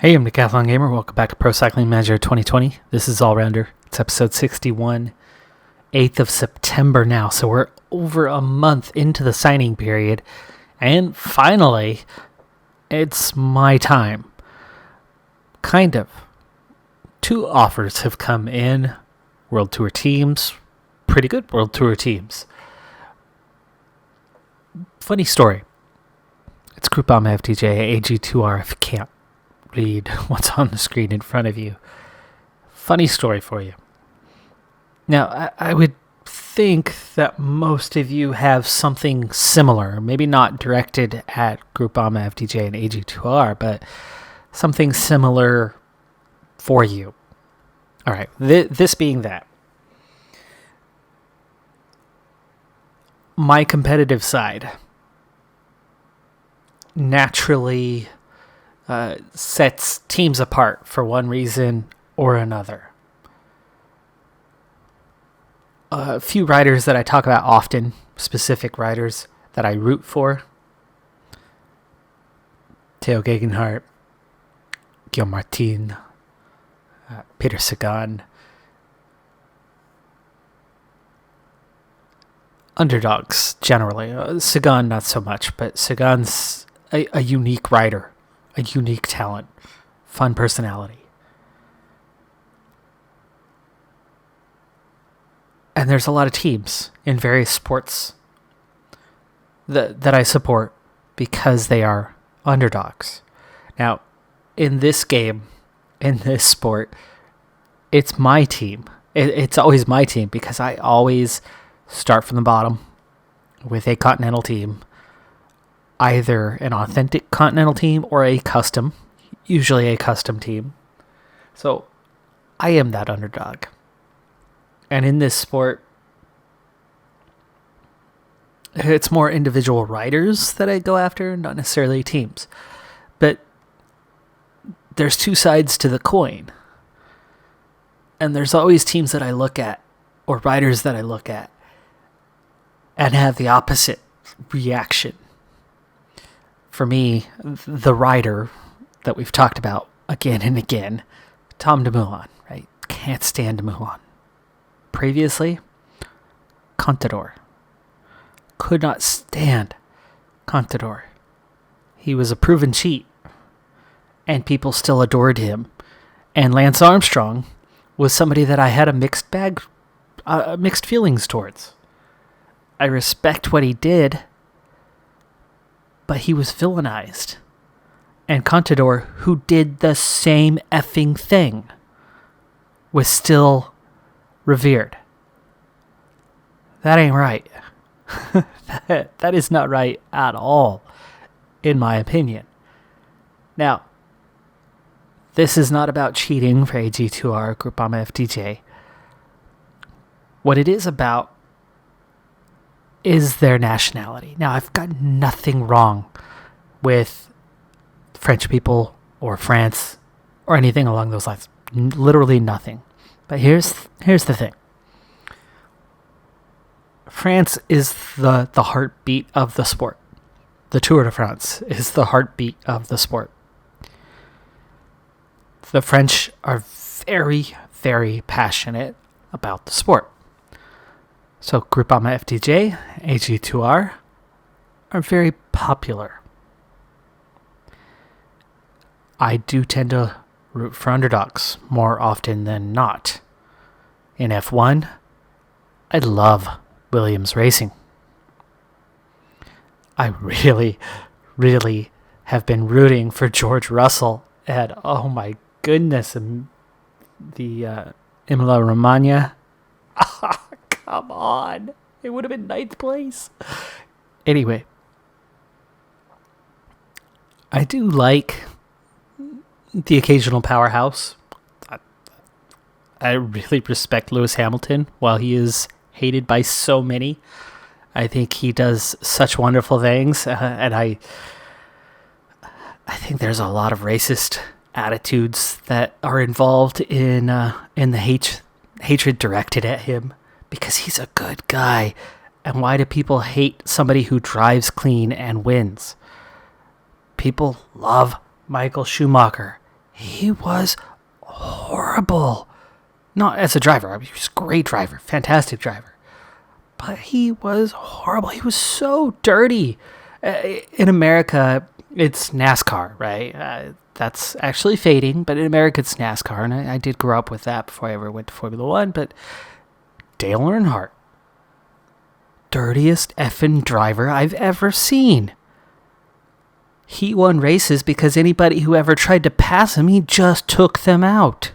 Hey, I'm Decathlon Gamer. Welcome back to Pro Cycling Manager 2020. This is All Rounder. It's episode 61, 8th of September now. So we're over a month into the signing period. And finally, it's my time. Kind of. 2 offers have come in. World Tour teams. Pretty good World Tour teams. Funny story. It's Groupama FTJ AG2R if you can't read what's on the screen in front of you. Funny story for you. Now, I would think that most of you have something similar, maybe not directed at Groupama FTJ and AG2R, but something similar for you. All right, this being that. My competitive side naturally sets teams apart for one reason or another. A few riders that I talk about often, specific riders that I root for: Theo Gegenhardt, Guillaume Martin, Peter Sagan. Underdogs, generally. Sagan, not so much, but Sagan's a unique rider. A unique talent, fun personality. And there's a lot of teams in various sports that I support because they are underdogs. Now, in this game, in this sport, it's my team. It's always my team because I always start from the bottom with a continental team. Either an authentic continental team or a custom, usually a custom team. So I am that underdog. And in this sport, it's more individual riders that I go after, not necessarily teams. But there's 2 sides to the coin. And there's always teams that I look at, or riders that I look at, and have the opposite reaction. For me, the rider that we've talked about again and again, Tom Dumoulin, right? Can't stand Dumoulin. Previously, Contador. Could not stand Contador. He was a proven cheat, and people still adored him. And Lance Armstrong was somebody that I had a mixed feelings towards. I respect what he did, but he was villainized. And Contador, who did the same effing thing, was still revered. That ain't right. That is not right at all, in my opinion. Now, this is not about cheating for AG2R, Groupama FTJ. What it is about is their nationality. Now, I've got nothing wrong with French people or France or anything along those lines. Literally nothing. But here's the thing. France is the heartbeat of the sport. The Tour de France is the heartbeat of the sport. The French are very, very passionate about the sport. So Groupama FTJ, AG2R are very popular. I do tend to root for underdogs more often than not. In F1, I love Williams Racing. I really, really have been rooting for George Russell at, oh my goodness, the Emilia Romagna. Come on. It would have been 9th place. Anyway. I do like the occasional powerhouse. I really respect Lewis Hamilton while he is hated by so many. I think he does such wonderful things. And I think there's a lot of racist attitudes that are involved in the hatred directed at him. Because he's a good guy. And why do people hate somebody who drives clean and wins? People love Michael Schumacher. he was horrible. Not as a driver. I mean, he was a great driver, fantastic driver. But he was horrible. He was so dirty. In America, it's NASCAR, right? That's actually fading, but in America, it's NASCAR. And I did grow up with that before I ever went to Formula One. But Dale Earnhardt, dirtiest effing driver I've ever seen. He won races because anybody who ever tried to pass him, he just took them out.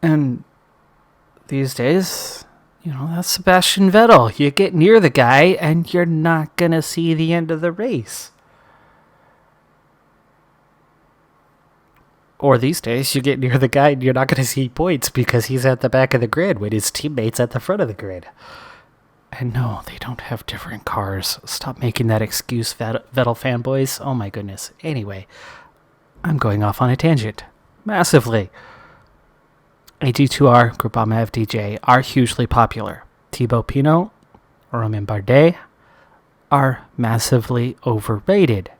And these days, that's Sebastian Vettel. You get near the guy and you're not going to see the end of the race. Or these days, you get near the guy and you're not going to see points because he's at the back of the grid when his teammate's at the front of the grid. And no, they don't have different cars. Stop making that excuse, Vettel fanboys. Oh my goodness. Anyway, I'm going off on a tangent. Massively. AG2R, Groupama FDJ are hugely popular. Thibaut Pinot, Romain Bardet are massively overrated.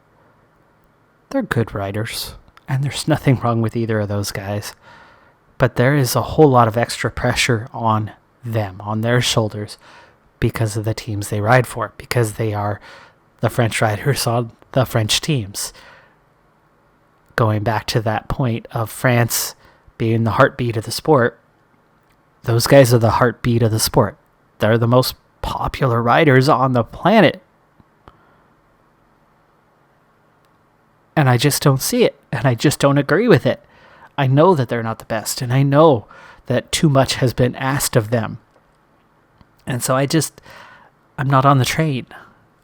They're good riders, and there's nothing wrong with either of those guys. But there is a whole lot of extra pressure on them, on their shoulders, because of the teams they ride for, because they are the French riders on the French teams. Going back to that point of France being the heartbeat of the sport, those guys are the heartbeat of the sport. They're the most popular riders on the planet. And I just don't see it. And I just don't agree with it. I know that they're not the best. And I know that too much has been asked of them. And so I'm not on the train.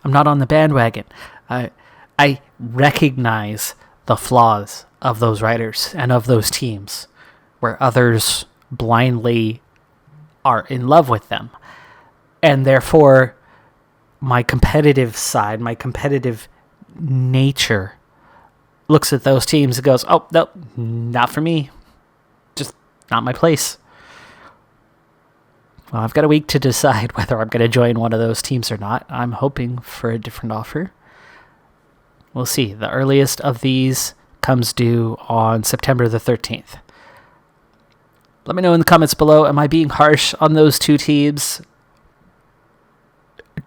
I'm not on the bandwagon. I recognize the flaws of those riders and of those teams, where others blindly are in love with them. And therefore, my competitive side, my competitive nature looks at those teams and goes, oh, nope, not for me. Just not my place. Well, I've got a week to decide whether I'm going to join one of those teams or not. I'm hoping for a different offer. We'll see. The earliest of these comes due on September the 13th. Let me know in the comments below, am I being harsh on those two teams?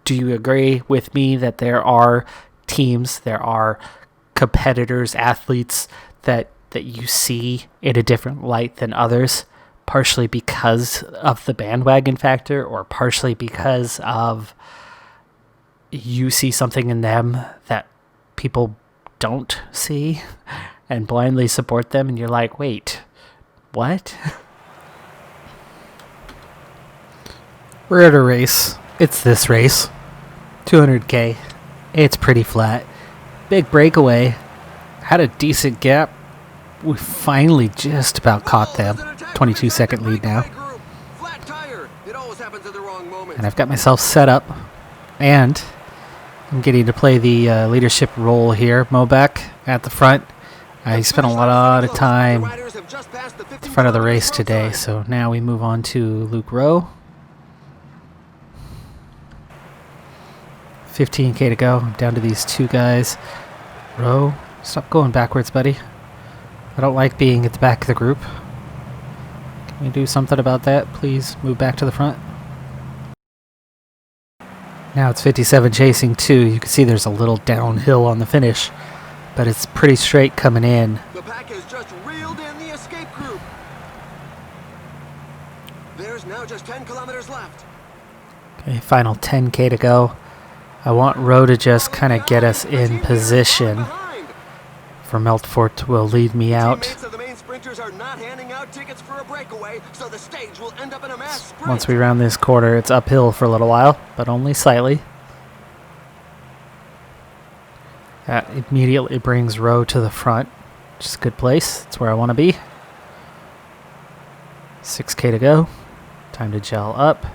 Do you agree with me that there are teams, there are competitors, athletes that you see in a different light than others, partially because of the bandwagon factor or partially because of you see something in them that people don't see and blindly support them, and you're like, wait, what? We're at a race. It's this race. 200K. It's pretty flat. Big breakaway. Had a decent gap. We finally just about caught them. 22-second lead now. And I've got myself set up. And I'm getting to play the leadership role here. Mobek at the front. I spent a lot of time at the front of the race today. So now we move on to Luke Rowe. 15K to go. I'm down to these two guys. Rowe, stop going backwards, buddy. I don't like being at the back of the group. Can we do something about that? Please move back to the front. Now it's 57 chasing 2. You can see there's a little downhill on the finish, but it's pretty straight coming in. The pack has just reeled in the escape group. There's now just 10 kilometers left. Okay, final 10K to go. I want Rowe to just kind of get us in position. Vermeltfort will lead me out. Once we round this corner, it's uphill for a little while, but only slightly. That immediately brings Rowe to the front, which is a good place. That's where I want to be. 6K to go. Time to gel up.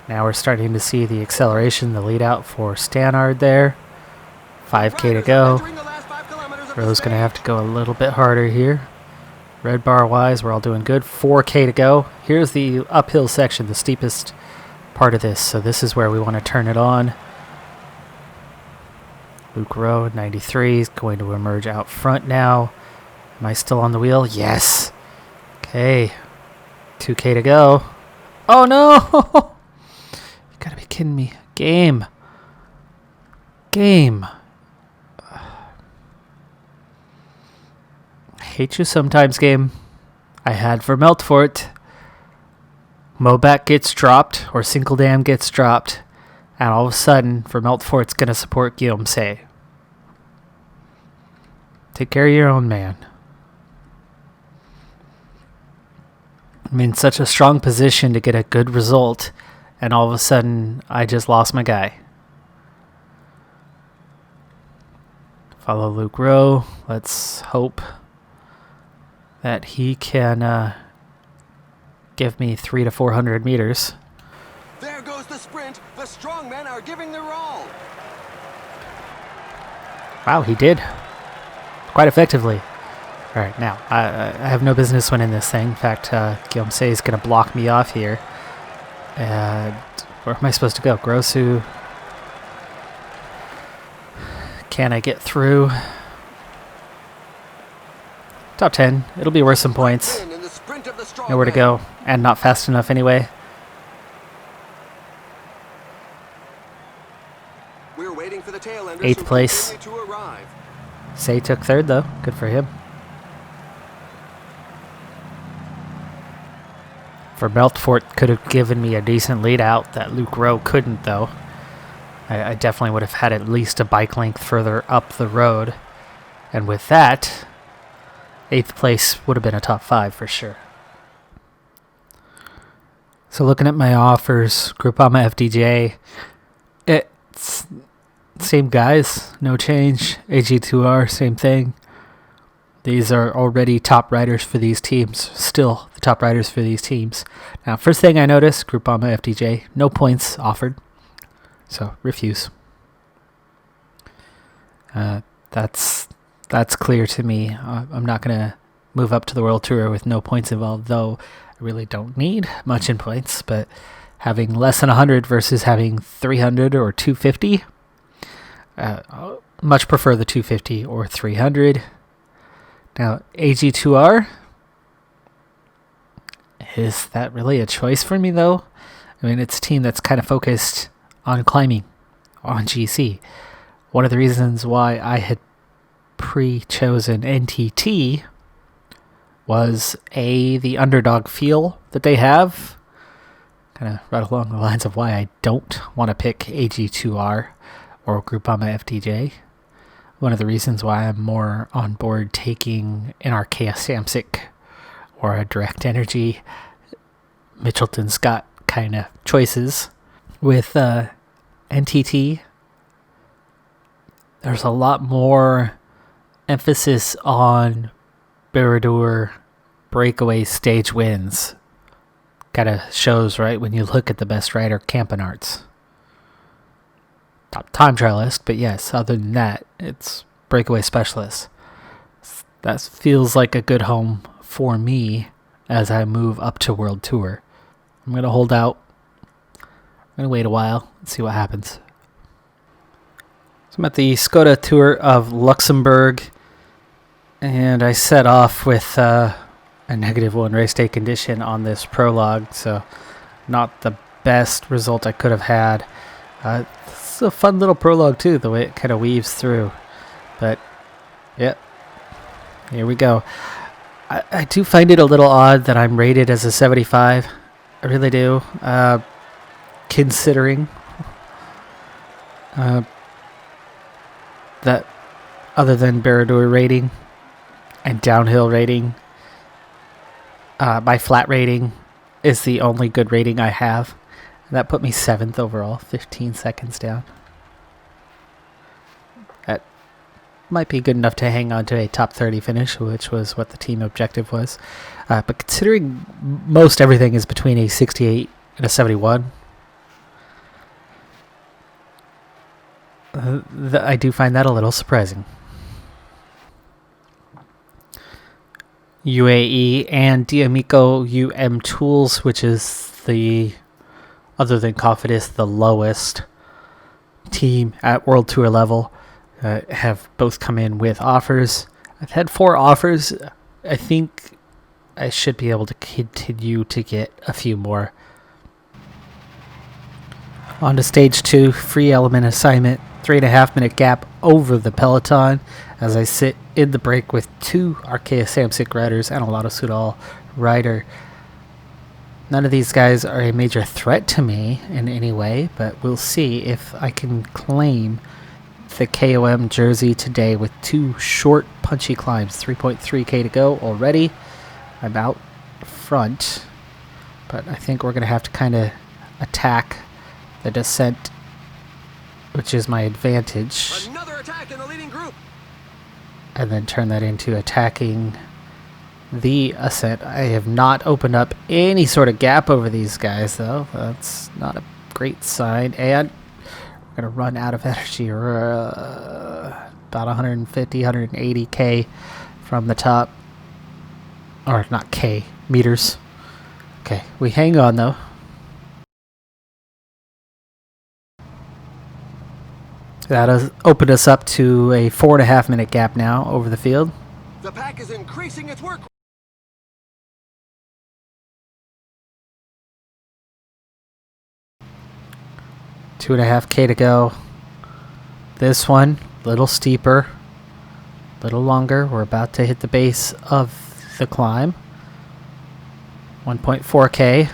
Now we're starting to see the acceleration, the lead out for Stannard there. 5K to go. Rowe's going to have to go a little bit harder here. Red bar wise, we're all doing good. 4K to go. Here's the uphill section, the steepest part of this. So this is where we want to turn it on. Luke Rowe, 93, is going to emerge out front now. Am I still on the wheel? Yes. Okay. 2K to go. Oh, no! You gotta be kidding me. Game. I hate you sometimes, game. I had for Meltfort. Mobac gets dropped, or Sinkeldam gets dropped, and all of a sudden, Vermeltfort's going to support Guillaume Say. Take care of your own man. I'm in such a strong position to get a good result, and all of a sudden, I just lost my guy. Follow Luke Rowe. Let's hope that he can give me 300 to 400 meters. There goes the sprint. The strongmen are giving their all. Wow, he did. Quite effectively. All right, now, I have no business winning this thing. In fact, Guillaume Say is going to block me off here. And where am I supposed to go? Grossu. Can I get through? Top 10. It'll be worth some points. Nowhere to go. And not fast enough anyway. We're waiting for the tail enders 8th place. to arrive. Say took 3rd, though. Good for him. Vermeltfort could have given me a decent lead out that Luke Rowe couldn't, though. I definitely would have had at least a bike length further up the road. And with that, 8th place would have been a top 5 for sure. So looking at my offers, Groupama FDJ, it's same guys, no change. AG2R, same thing. These are already top riders for these teams. Still the top riders for these teams. Now, first thing I noticed, Groupama FDJ, no points offered. So, refuse. That's clear to me. I'm not going to move up to the World Tour with no points involved, though I really don't need much in points. But having less than 100 versus having 300 or 250, much prefer the 250 or 300. Now, AG2R, is that really a choice for me, though? I mean, it's a team that's kind of focused on climbing, on GC. One of the reasons why I had pre-chosen NTT was the underdog feel that they have. Kind of right along the lines of why I don't want to pick AG2R or Groupama FDJ. One of the reasons why I'm more on board taking an Archaea Samsic or a Direct Energy Mitchelton Scott kind of choices. With NTT, there's a lot more emphasis on Baradur breakaway stage wins. Kind of shows, right, when you look at the best rider, Campenarts. Top time trialist, but yes, other than that, it's breakaway specialist. That feels like a good home for me as I move up to World Tour. I'm going to hold out. I'm going to wait a while and see what happens. So I'm at the Skoda Tour of Luxembourg, and I set off with a -1 race day condition on this prologue, so not the best result I could have had. This is a fun little prologue too, the way it kind of weaves through. But, yep, here we go. I do find it a little odd that I'm rated as a 75. I really do. Considering that other than Baradur rating and downhill rating, my flat rating is the only good rating I have. That put me 7th overall, 15 seconds down. That might be good enough to hang on to a top 30 finish, which was what the team objective was. But considering most everything is between a 68 and a 71, I do find that a little surprising. UAE and D'Amico UM Tools, which is the, other than Cofidis, the lowest team at World Tour level. have both come in with offers. I've had 4 offers. I think I should be able to continue to get a few more. On to stage 2, free element assignment, 3.5 minute gap over the peloton as I sit in the break with 2 Archaea Samsic riders and a Lotto Soudal rider. None of these guys are a major threat to me in any way, but we'll see if I can claim the KOM jersey today with 2 short, punchy climbs. 3.3k to go already. I'm out front, but I think we're going to have to kind of attack the descent, which is my advantage. Another attack in the leading group. And then turn that into attacking the ascent. I have not opened up any sort of gap over these guys, though. That's not a great sign. And we're going to run out of energy. About 150, 180k from the top. Or not K, meters. Okay, we hang on, though. That has opened us up to a 4.5 minute gap now over the field. The pack is increasing its work. 2.5k to go. This one, little steeper, little longer. We're about to hit the base of the climb. 1.4k.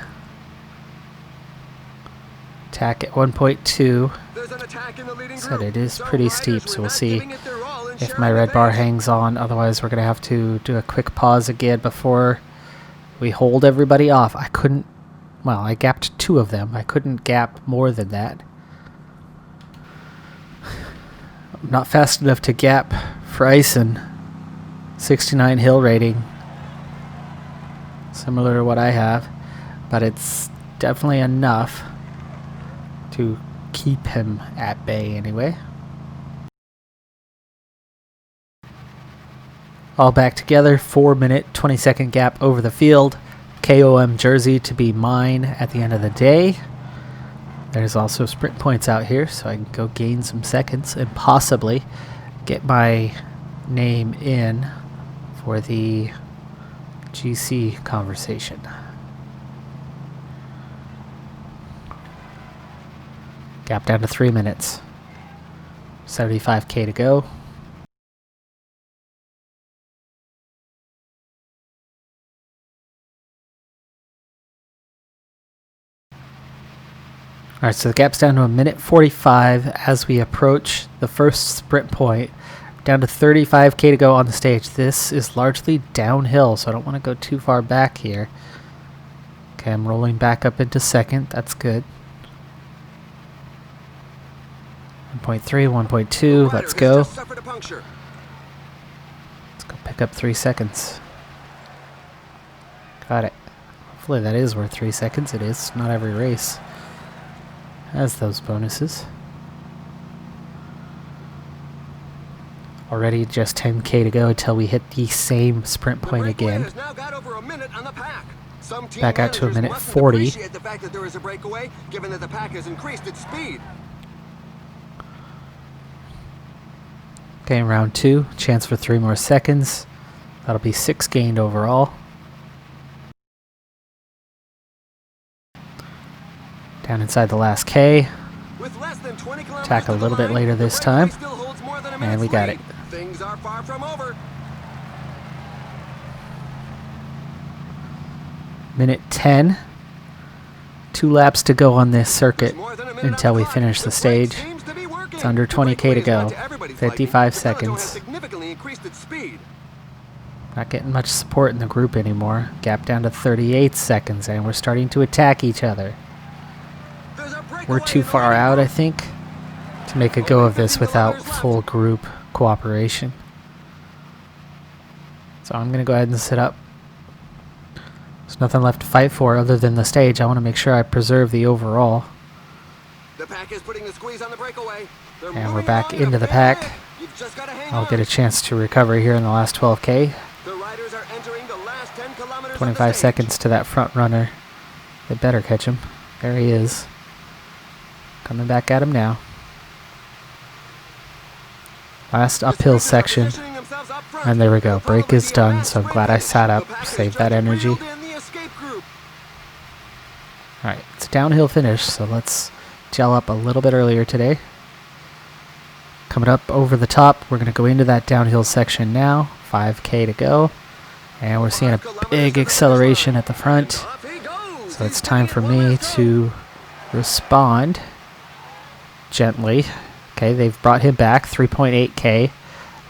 Attack at 1.2. Said it is pretty steep, so we'll see if my red bar hangs on. Otherwise, we're going to have to do a quick pause again before we hold everybody off. I couldn't, well, I gapped 2 of them. I couldn't gap more than that. I'm not fast enough to gap Freisen. 69 hill rating. Similar to what I have, but it's definitely enough to keep him at bay anyway. All back together, 4 minute, 20-second gap over the field. KOM jersey to be mine at the end of the day. There's also sprint points out here, so I can go gain some seconds and possibly get my name in for the GC conversation. Gap down to 3 minutes. 75k to go. Alright, so the gap's down to 1:45 as we approach the first sprint point. Down to 35k to go on the stage. This is largely downhill, so I don't want to go too far back here. Okay, I'm rolling back up into second. That's good. 1.3, 1.2, let's go. Let's go pick up 3 seconds. Got it. Hopefully that is worth 3 seconds. It is. Not every race has those bonuses. Already just 10k to go until we hit the same sprint point again. Back out to 1:40. The fact that there is a breakaway, given that the pack has increased its speed. Okay, round 2. Chance for 3 more seconds. That'll be 6 gained overall. Down inside the last K. Attack a little bit later this time. And we got it. Things are far from over. Minute 10. 2 laps to go on this circuit until we finish the stage. It's under 20k to go. 55 seconds. Not getting much support in the group anymore. Gap down to 38 seconds, and we're starting to attack each other. We're too far out, I think, to make a go of this without full group cooperation. So I'm going to go ahead and sit up. There's nothing left to fight for other than the stage. I want to make sure I preserve the overall. The pack is putting the squeeze on the breakaway. And we're back into the pack. I'll get a chance to recover here in the last 12k. 25 seconds to that front runner. They better catch him. There he is. Coming back at him now. Last uphill section. And there we go. Break is done, so I'm glad I sat up. Saved that energy. Alright, it's a downhill finish, so let's gel up a little bit earlier today. Coming up over the top, we're going to go into that downhill section now. 5K to go. And we're seeing a big acceleration at the front. So it's time for me to respond gently. Okay, they've brought him back, 3.8K.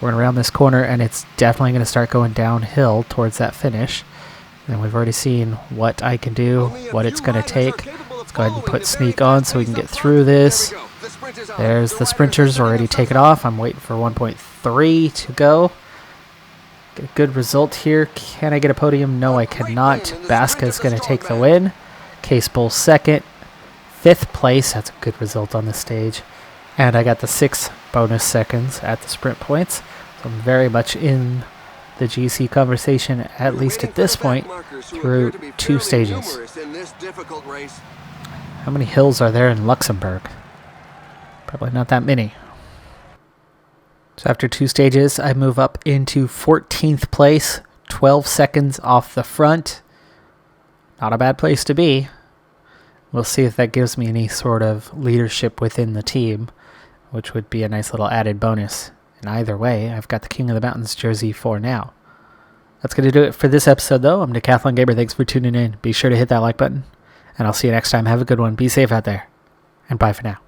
We're going to round this corner, and it's definitely going to start going downhill towards that finish. And we've already seen what I can do, what it's going to take. Let's go ahead and put sneak on so we can get through this. There's the sprinters already taken off. I'm waiting for 1.3 to go. Get a good result here. Can I get a podium? No, I cannot. Baska's going to take the win. Case Bull second. 5th place. That's a good result on this stage. And I got the 6 bonus seconds at the sprint points. So I'm very much in the GC conversation, at least at this point, through 2 stages. How many hills are there in Luxembourg? Probably not that many. So after 2 stages, I move up into 14th place, 12 seconds off the front. Not a bad place to be. We'll see if that gives me any sort of leadership within the team, which would be a nice little added bonus. And either way, I've got the King of the Mountains jersey for now. That's going to do it for this episode, though. I'm Decathlon Gamer. Thanks for tuning in. Be sure to hit that like button, and I'll see you next time. Have a good one. Be safe out there, and bye for now.